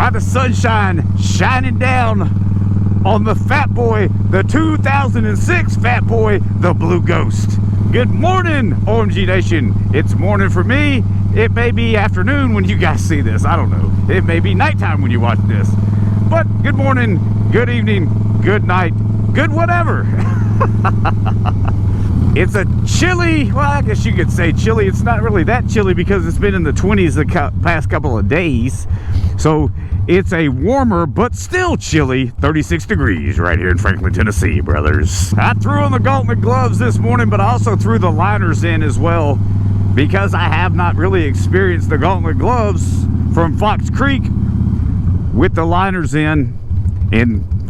by the sunshine shining down on the Fat Boy, the 2006 Fat Boy, the Blue Ghost. Good morning, OMG Nation. It's morning for me. It may be afternoon when you guys see this. I don't know. It may be nighttime when you watch this. But good morning, good evening, good night, good whatever. It's a chilly, well, I guess you could say chilly. It's not really that chilly because it's been in the 20s the past couple of days. So it's a warmer, but still chilly 36 degrees right here in Franklin, Tennessee, brothers. I threw on the gauntlet gloves this morning, but I also threw the liners in as well because I have not really experienced the gauntlet gloves from Fox Creek with the liners in,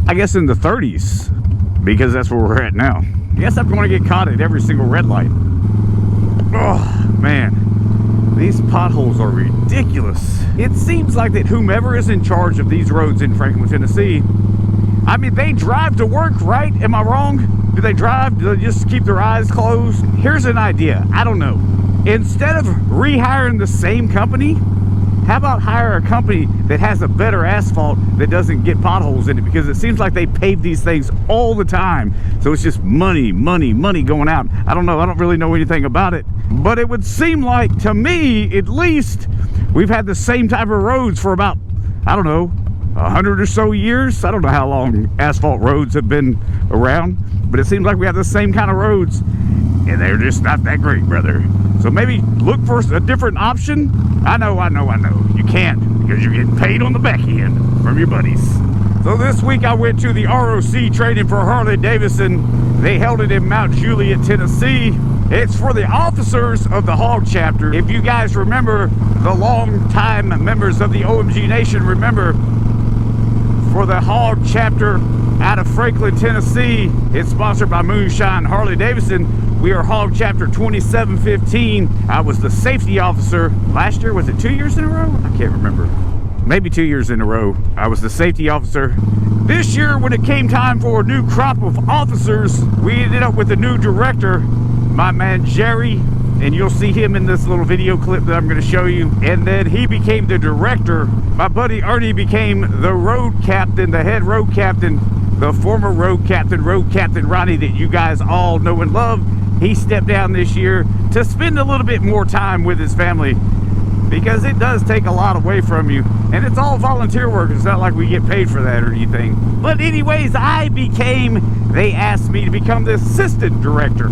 I guess, in the 30s, because that's where we're at now. I guess I'm going to get caught at every single red light. Oh, man. These potholes are ridiculous. It seems like that whomever is in charge of these roads in Franklin, Tennessee, I mean, they drive to work, right? Am I wrong? Do they drive? Do they just keep their eyes closed? Here's an idea. I don't know. Instead of rehiring the same company, how about hire a company that has a better asphalt that doesn't get potholes in it? Because it seems like they pave these things all the time. So it's just money, money, money going out. I don't know. I don't really know anything about it. But it would seem like, to me, at least, we've had the same type of roads for about, I don't know, 100 or so years. I don't know how long asphalt roads have been around. But it seems like we have the same kind of roads. And they're just not that great, brother. So maybe look for a different option. I know. You can't, because you're getting paid on the back end from your buddies. So this week I went to the ROC training for Harley Davidson. They held it in Mount Juliet, Tennessee. It's for the officers of the HOG Chapter. If you guys remember, the long-time members of the OMG Nation remember, for the HOG Chapter out of Franklin, Tennessee, it's sponsored by Moonshine Harley Davidson. We are HOG Chapter 2715. I was the safety officer last year. Was it 2 years in a row? I can't remember. Maybe 2 years in a row. I was the safety officer. This year, when it came time for a new crop of officers, we ended up with a new director, my man Jerry, and you'll see him in this little video clip that I'm going to show you. And then he became the director. My buddy Ernie became the road captain, the head road captain, the former road captain Ronnie, that you guys all know and love. He stepped down this year to spend a little bit more time with his family, because it does take a lot away from you, and it's all volunteer work. It's not like we get paid for that or anything. But anyways, they asked me to become the assistant director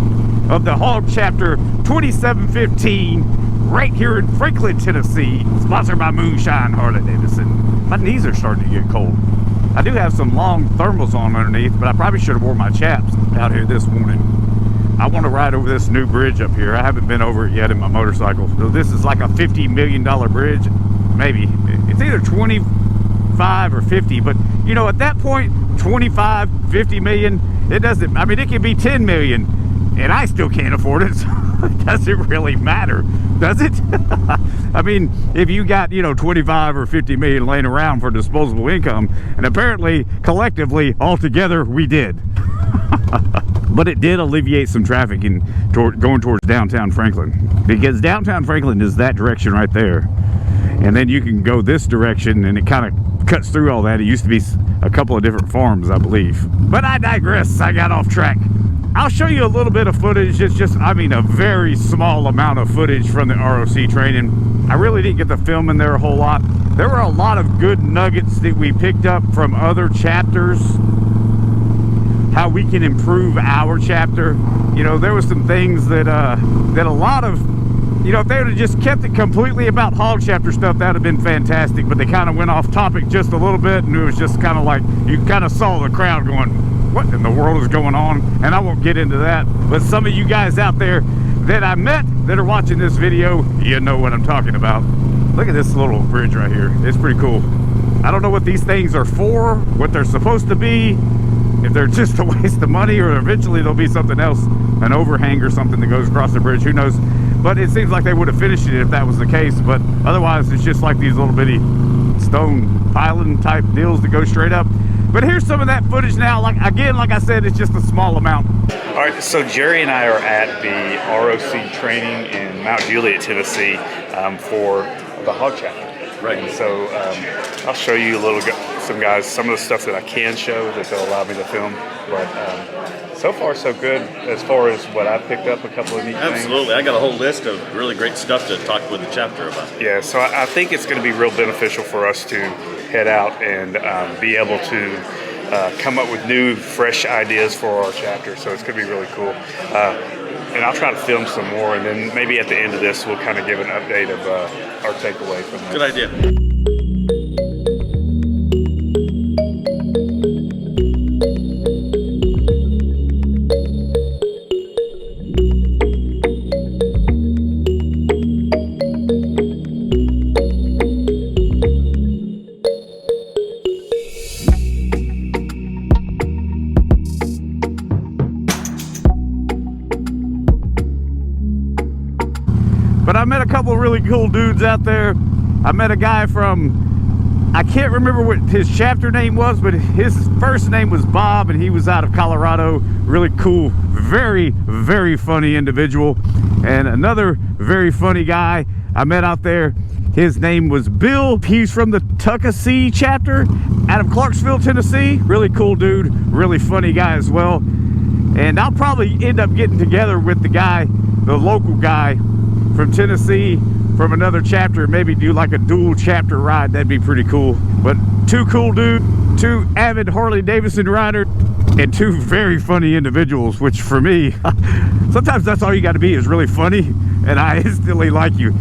of the HOG Chapter 2715 right here in Franklin, Tennessee, sponsored by Moonshine Harley Davidson. My knees are starting to get cold. I do have some long thermals on underneath, but I probably should have worn my chaps out here this morning. I want to ride over this new bridge up here. I haven't been over it yet in my motorcycle. So this is like a $50 million bridge. Maybe. It's either 25 or 50. But, you know, at that point, 25, 50 million, it doesn't, I mean, it could be 10 million. And I still can't afford it. So it doesn't really matter, does it? I mean, if you got, you know, 25 or 50 million laying around for disposable income, and apparently, collectively, altogether, we did. But it did alleviate some traffic going towards downtown Franklin, because downtown Franklin is that direction right there, and then you can go this direction and it kind of cuts through all that. It used to be a couple of different farms, I believe, but I digress. I got off track. I'll show you a little bit of footage. It's just, I mean, a very small amount of footage from the ROC training. I really didn't get to film in there a whole lot. There were a lot of good nuggets that we picked up from other chapters, how we can improve our chapter. You know, there was some things that that a lot of, you know, if they would have just kept it completely about HOG Chapter stuff, that would have been fantastic. But they kind of went off topic just a little bit, and it was just kind of like, you kind of saw the crowd going, what in the world is going on? And I won't get into that. But some of you guys out there that I met that are watching this video, you know what I'm talking about. Look at this little bridge right here. It's pretty cool. I don't know what these things are for, what they're supposed to be, if they're just a waste of money, or eventually there'll be something else, an overhang or something that goes across the bridge, who knows. But it seems like they would have finished it if that was the case. But otherwise, it's just like these little bitty stone piling type deals that go straight up. But here's some of that footage now. Like I said, it's just a small amount. All right, so Jerry and I are at the ROC training in Mount Juliet, Tennessee, for the HOG Chapter. Right. And so I'll show you some of the stuff that I can show that they'll allow me to film. But so far, so good as far as what I picked up, a couple of neat things. Absolutely. I got a whole list of really great stuff to talk with the chapter about. Yeah, so I think it's going to be real beneficial for us to head out and be able to come up with new, fresh ideas for our chapter. So it's going to be really cool. And I'll try to film some more, and then maybe at the end of this, we'll kind of give an update of our takeaway from this. Good idea. But I met a couple of really cool dudes out there. I met a guy from, I can't remember what his chapter name was, but his first name was Bob, and he was out of Colorado. Really cool, very, very funny individual. And another very funny guy I met out there, his name was Bill. He's from the Tuckasee chapter out of Clarksville, Tennessee. Really cool dude, really funny guy as well. And I'll probably end up getting together with the guy, the local guy from Tennessee, from another chapter, maybe do like a dual chapter ride. That'd be pretty cool. But two cool dudes, two avid Harley Davidson riders, and two very funny individuals, which for me, sometimes that's all you got to be, is really funny, and I instantly like you.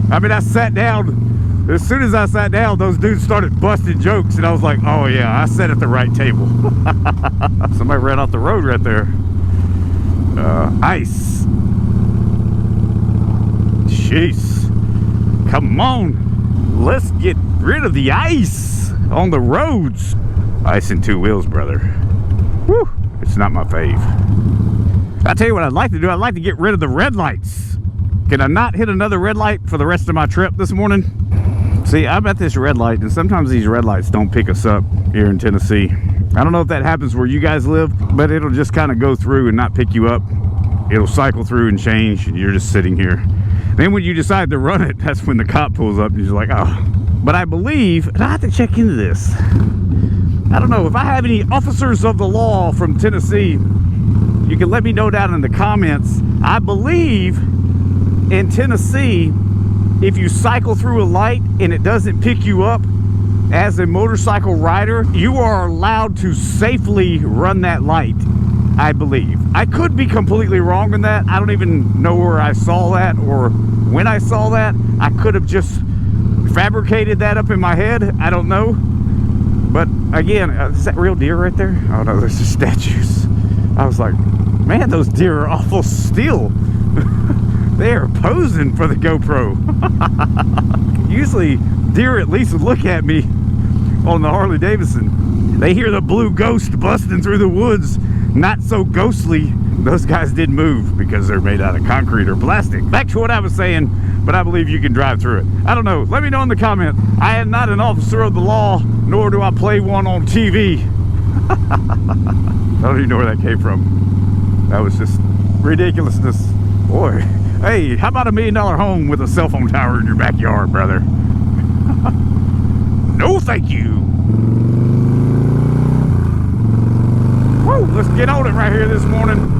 I mean, I sat down, as soon as I sat down, those dudes started busting jokes, and I was like, oh yeah, I sat at the right table. Somebody ran off the road right there. Ice. Jeez, come on, let's get rid of the ice on the roads. Ice and two wheels, brother. Whew, it's not my fave. I'll tell you what I'd like to do. I'd like to get rid of the red lights. Can I not hit another red light for the rest of my trip this morning? See, I'm at this red light, and sometimes these red lights don't pick us up here in Tennessee. I don't know if that happens where you guys live, but it'll just kind of go through and not pick you up. It'll cycle through and change, and you're just sitting here. Then when you decide to run it, that's when the cop pulls up and you're like, oh. But I believe, and I have to check into this. I don't know, if I have any officers of the law from Tennessee, you can let me know down in the comments. I believe in Tennessee, if you cycle through a light and it doesn't pick you up as a motorcycle rider, you are allowed to safely run that light, I believe. I could be completely wrong in that. I don't even know where I saw that or when I saw that. I could have just fabricated that up in my head. I don't know. But again, is that real deer right there? Oh no, there's just statues. I was like, man, those deer are awful still. They are posing for the GoPro. Usually deer at least would look at me on the Harley Davidson. They hear the blue ghost busting through the woods. Not so ghostly. Those guys did move because they're made out of concrete or plastic. Back to what I was saying, but I believe you can drive through it. I don't know. Let me know in the comments. I am not an officer of the law, nor do I play one on TV. I don't even know where that came from. That was just ridiculousness. Boy, hey, how about $1 million home with a cell phone tower in your backyard, brother? No, thank you. Woo, let's get on it right here this morning.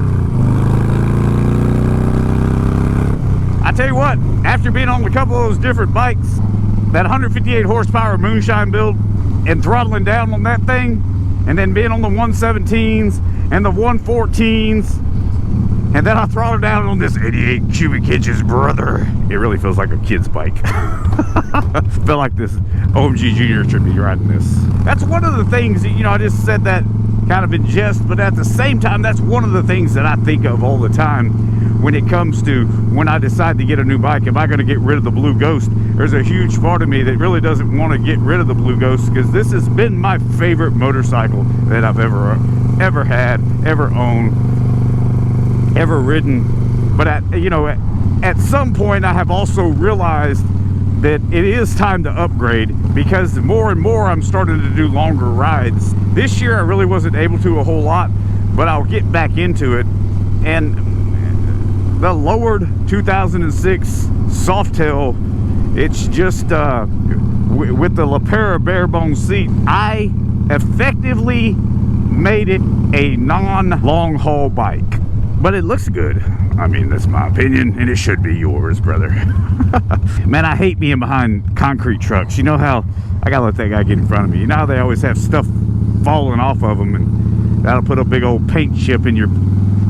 I tell you what, after being on a couple of those different bikes, that 158 horsepower moonshine build, and throttling down on that thing, and then being on the 117s and the 114s, and then I throttled down on this 88 cubic inches, brother. It really feels like a kid's bike. Felt like this OMG Junior should be riding this. That's one of the things that, you know, I just said that kind of in jest, but at the same time, that's one of the things that I think of all the time when it comes to when I decide to get a new bike. Am I going to get rid of the Blue Ghost? There's a huge part of me that really doesn't want to get rid of the Blue Ghost, because this has been my favorite motorcycle that I've ever had, ever owned, ever ridden. But at some point I have also realized that it is time to upgrade, because more and more I'm starting to do longer rides. This year I really wasn't able to a whole lot, but I'll get back into it. And the lowered 2006 Softail, it's just with the LaPera bare bone seat, I effectively made it a non-long haul bike. But it looks good. I mean, that's my opinion, and it should be yours, brother. Man, I hate being behind concrete trucks. You know how, I gotta let that guy get in front of me. You know how they always have stuff falling off of them, and that'll put a big old paint chip in your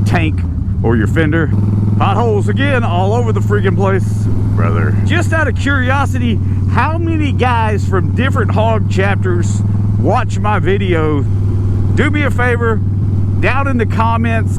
tank or your fender. Potholes again all over the freaking place, brother. Just out of curiosity, how many guys from different hog chapters watch my video? Do me a favor, down in the comments,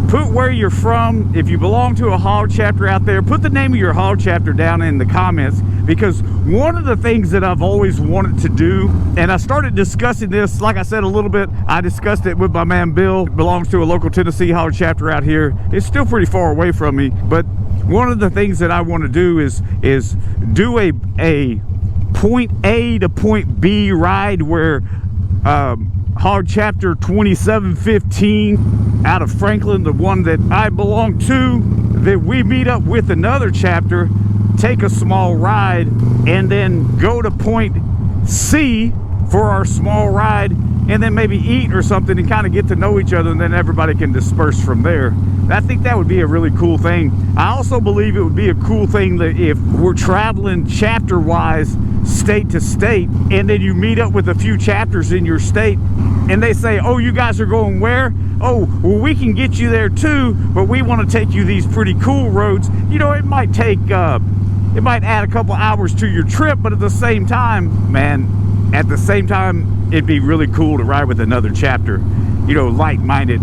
put where you're from. If you belong to a hog chapter out there, put the name of your hog chapter down in the comments, because one of the things that I've always wanted to do, and I started discussing this, like I said, a little bit, I discussed it with my man Bill, belongs to a local Tennessee hog chapter out here. It's still pretty far away from me, but one of the things that I want to do is do a point A to point B ride where hog chapter 2715 out of Franklin, the one that I belong to, that we meet up with another chapter, take a small ride, and then go to point C for our small ride, and then maybe eat or something and kind of get to know each other, and then everybody can disperse from there. I think that would be a really cool thing. I also believe it would be a cool thing that if we're traveling chapter wise, state to state, and then you meet up with a few chapters in your state, and they say, oh, you guys are going where? Oh, well, we can get you there too, but we want to take you these pretty cool roads. You know, it might take it might add a couple hours to your trip, but at the same time, man, at the same time, it'd be really cool to ride with another chapter, you know, like-minded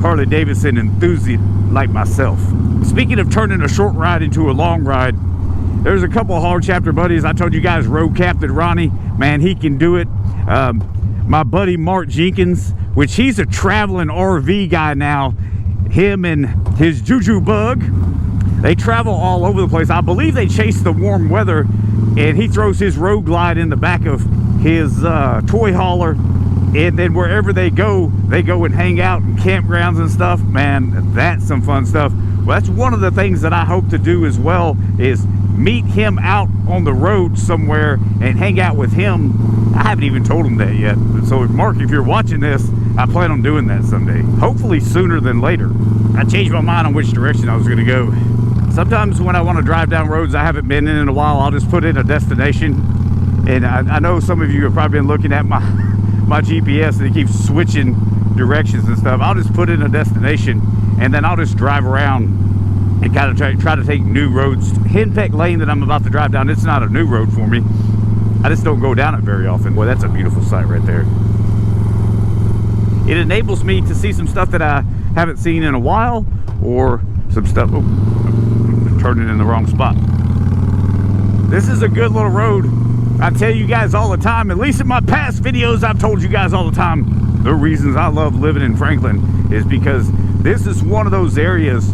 Harley Davidson enthusiast like myself. Speaking of turning a short ride into a long ride, there's a couple of hog chapter buddies. I told you guys, Road Captain Ronnie, man, he can do it. My buddy Mark Jenkins, which he's a traveling RV guy now, him and his Juju Bug, they travel all over the place. I believe they chase the warm weather, and he throws his road glide in the back of his toy hauler, and then wherever they go and hang out in campgrounds and stuff. Man, that's some fun stuff. Well, that's one of the things that I hope to do as well, is meet him out on the road somewhere and hang out with him. I haven't even told him that yet. So Mark, if you're watching this, I plan on doing that someday. Hopefully sooner than later. I changed my mind on which direction I was going to go. Sometimes when I want to drive down roads I haven't been in a while, I'll just put in a destination. And I know some of you have probably been looking at my GPS, and it keeps switching directions and stuff. I'll just put in a destination, and then I'll just drive around and kind of try to take new roads. Henpeck Lane that I'm about to drive down, it's not a new road for me. I just don't go down it very often. Boy, that's a beautiful sight right there. It enables me to see some stuff that I haven't seen in a while, or some stuff, oh, I'm turning in the wrong spot. This is a good little road. I tell you guys all the time, at least in my past videos, I've told you guys all the time, the reasons I love living in Franklin is because this is one of those areas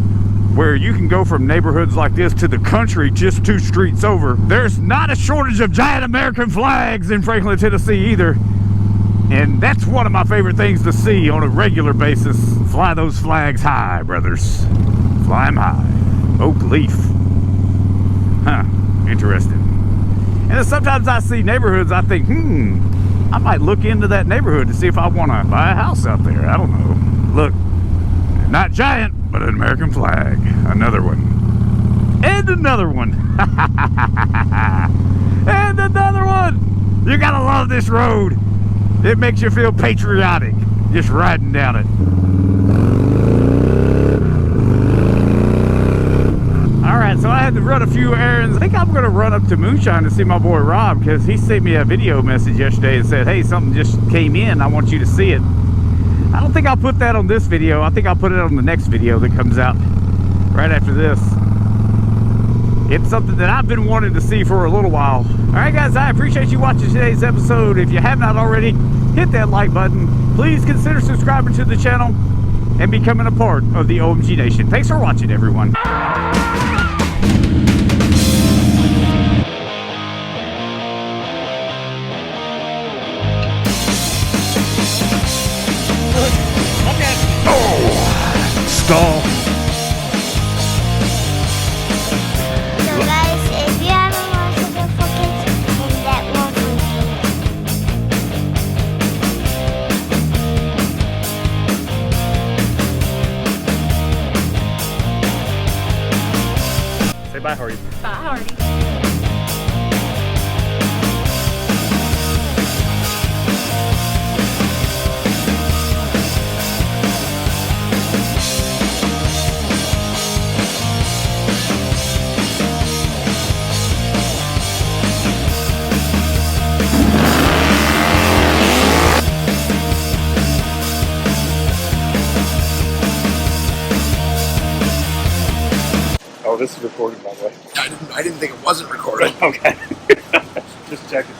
where you can go from neighborhoods like this to the country just 2 streets over. There's not a shortage of giant American flags in Franklin, Tennessee either. And that's one of my favorite things to see on a regular basis. Fly those flags high, brothers. Fly them high. Oak leaf. Huh, interesting. And then sometimes I see neighborhoods, I think, I might look into that neighborhood to see if I want to buy a house out there. I don't know. Look, not giant, but an American flag. Another one. And another one. And another one. You gotta love this road. It makes you feel patriotic just riding down it. Alright, so I had to run a few errands. I think I'm going to run up to Moonshine to see my boy Rob, because he sent me a video message yesterday and said, hey, something just came in. I want you to see it. I don't think I'll put that on this video. I think I'll put it on the next video that comes out right after this. It's something that I've been wanting to see for a little while. Alright guys, I appreciate you watching today's episode. If you have not already, hit that like button. Please consider subscribing to the channel and becoming a part of the OMG Nation. Thanks for watching, everyone. Stall. So guys, if you haven't watched it, don't forget to hit that one Bye, Hardy. Bye, Hardy. Oh, this is recorded, by the way. I didn't think it wasn't recorded. Okay. Just checking.